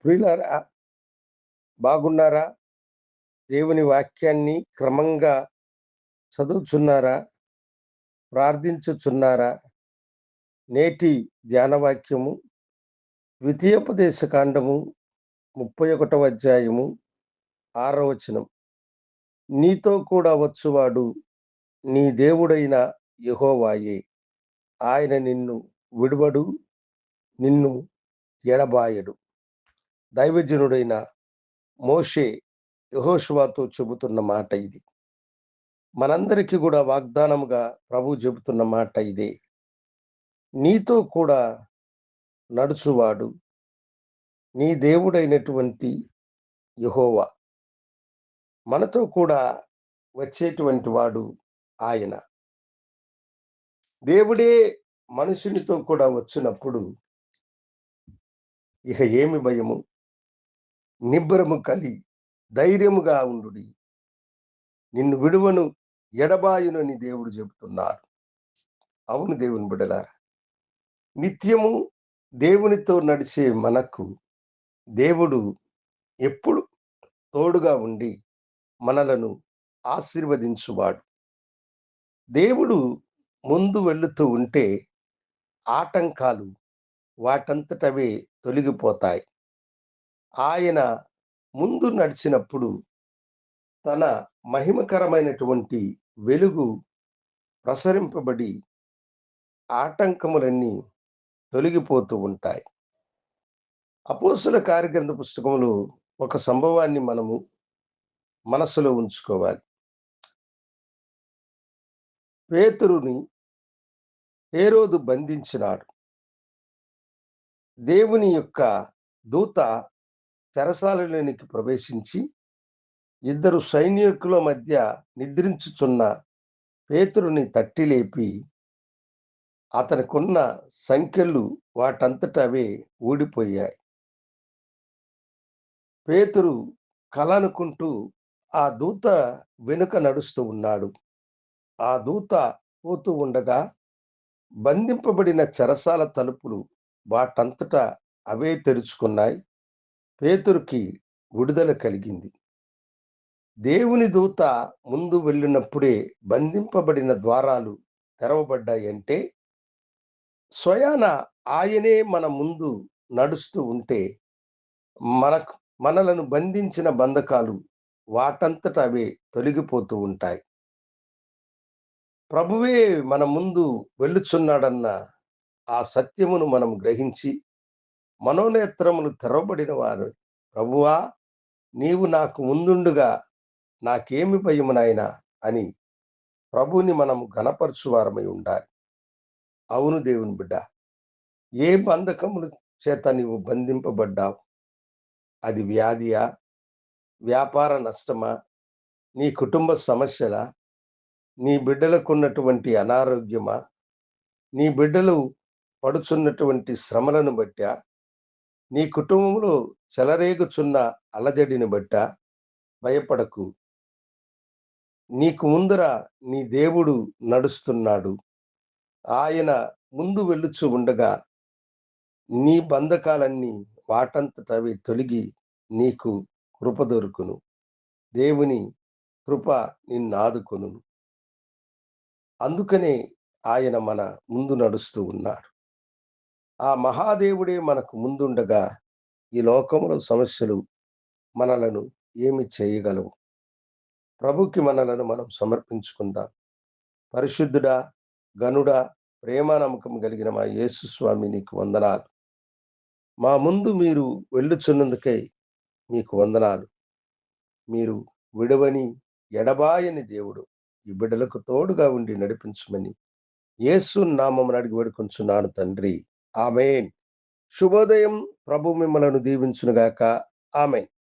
ప్రియులారా, బాగున్నారా? దేవుని వాక్యాన్ని క్రమంగా చదువుచున్నారా? ప్రార్థించుచున్నారా? నేటి ధ్యాన వాక్యము ద్వితీయోపదేశ కాండము 31వ అధ్యాయము 6వ వచనం. నీతో కూడా వచ్చువాడు నీ దేవుడైన యెహోవాయే. ఆయన నిన్ను విడువడు, నిన్ను ఎడబాయడు. దైవజనుడైన మోషే యెహోషువతో చెబుతున్న మాట ఇది. మనందరికీ కూడా వాగ్దానముగా ప్రభువు చెబుతున్న మాట ఇదే. నీతో కూడా నడుచువాడు నీ దేవుడైనటువంటి యెహోవా. మనతో కూడా వచ్చేటువంటి వాడు ఆయన. దేవుడే మనుషునితో కూడా వచ్చినప్పుడు ఇక ఏమి భయము? నిబ్బరము కలిగి ధైర్యముగా ఉండుడి. నిన్ను విడువను, ఎడబాయునని దేవుడు చెబుతున్నాడు. అవును దేవుని బిడ్డలారా, నిత్యము దేవునితో నడిచే మనకు దేవుడు ఎప్పుడు తోడుగా ఉండి మనలను ఆశీర్వదించువాడు. దేవుడు ముందు వెళుతూ ఉంటే ఆటంకాలు వాటంతటవే తొలగిపోతాయి. ఆయన ముందు నడిచినప్పుడు తన మహిమకరమైనటువంటి వెలుగు ప్రసరింపబడి ఆటంకములన్నీ తొలగిపోతూ ఉంటాయి. అపోస్తలుల కార్యగ్రంథ పుస్తకంలో ఒక సంభవాన్ని మనము మనసులో ఉంచుకోవాలి. పేతురుని హేరోదు బంధించినాడు. దేవుని యొక్క దూత చెరసాలలోనికి ప్రవేశించి ఇద్దరు సైనికుల మధ్య నిద్రించుచున్న పేతురుని తట్టి లేపి అతనికున్న సంకెళ్ళు వాటంతట అవే ఊడిపోయాయి. పేతురు కలనుకుంటూ ఆ దూత వెనుక నడుస్తూ ఉన్నాడు. ఆ దూత పోతూ ఉండగా బంధింపబడిన చెరసాల తలుపులు వాటంతట అవే తెరుచుకున్నాయి. పేతురుకి విడుదల కలిగింది. దేవుని దూత ముందు వెళ్ళినప్పుడే బంధింపబడిన ద్వారాలు తెరవబడ్డాయంటే స్వయాన ఆయనే మన ముందు నడుస్తూ ఉంటే మనలను బంధించిన బంధకాలు వాటంతట అవే తొలగిపోతూ ఉంటాయి. ప్రభువే మన ముందు వెళ్ళుచున్నాడన్న ఆ సత్యమును మనం గ్రహించి మనోనేత్రములు తెరవబడిన వారు, ప్రభువా నీవు నాకు ముందుండుగా నాకేమి భయము నాయనా అని ప్రభువుని మనం ఘనపరచువారమై ఉండాలి. అవును దేవుని బిడ్డ, ఏ బంధకముల చేత నీవు బంధింపబడ్డావు? అది వ్యాధియా, వ్యాపార నష్టమా, నీ కుటుంబ సమస్యలా, నీ బిడ్డలకున్నటువంటి అనారోగ్యమా, నీ బిడ్డలు పడుచున్నటువంటి శ్రమలను బట్టా, నీ కుటుంబంలో చెలరేగుచున్న అలజడిని బట్టా భయపడకు. నీకు ముందర నీ దేవుడు నడుస్తున్నాడు. ఆయన ముందు వెళ్ళుచు ఉండగా నీ బంధకాలన్నీ వాటంతటవే తొలగి నీకు కృప దొరుకును. దేవుని కృప నిన్నాదుకొనును. అందుకనే ఆయన మన ముందు నడుస్తూ ఉన్నాడు. ఆ మహాదేవుడే మనకు ముందుండగా ఈ లోకంలో సమస్యలు మనలను ఏమి చేయగలవు? ప్రభుకి మనలను మనం సమర్పించుకుందాం. పరిశుద్ధుడా, గనుడా, ప్రేమ నమ్మకం కలిగిన మా యేసు స్వామి నీకు వందనాలు. మా ముందు మీరు వెళ్ళుచున్నందుకై మీకు వందనాలు. మీరు విడవని, ఎడబాయని దేవుడు. ఈ బిడ్డలకు తోడుగా ఉండి నడిపించమని యేసు నామమున అడిగి వేడుకొంచున్నాను తండ్రి. ఆమేన్. శుభోదయం. ప్రభు మిమ్మలను దీవించునుగాక. ఆమేన్.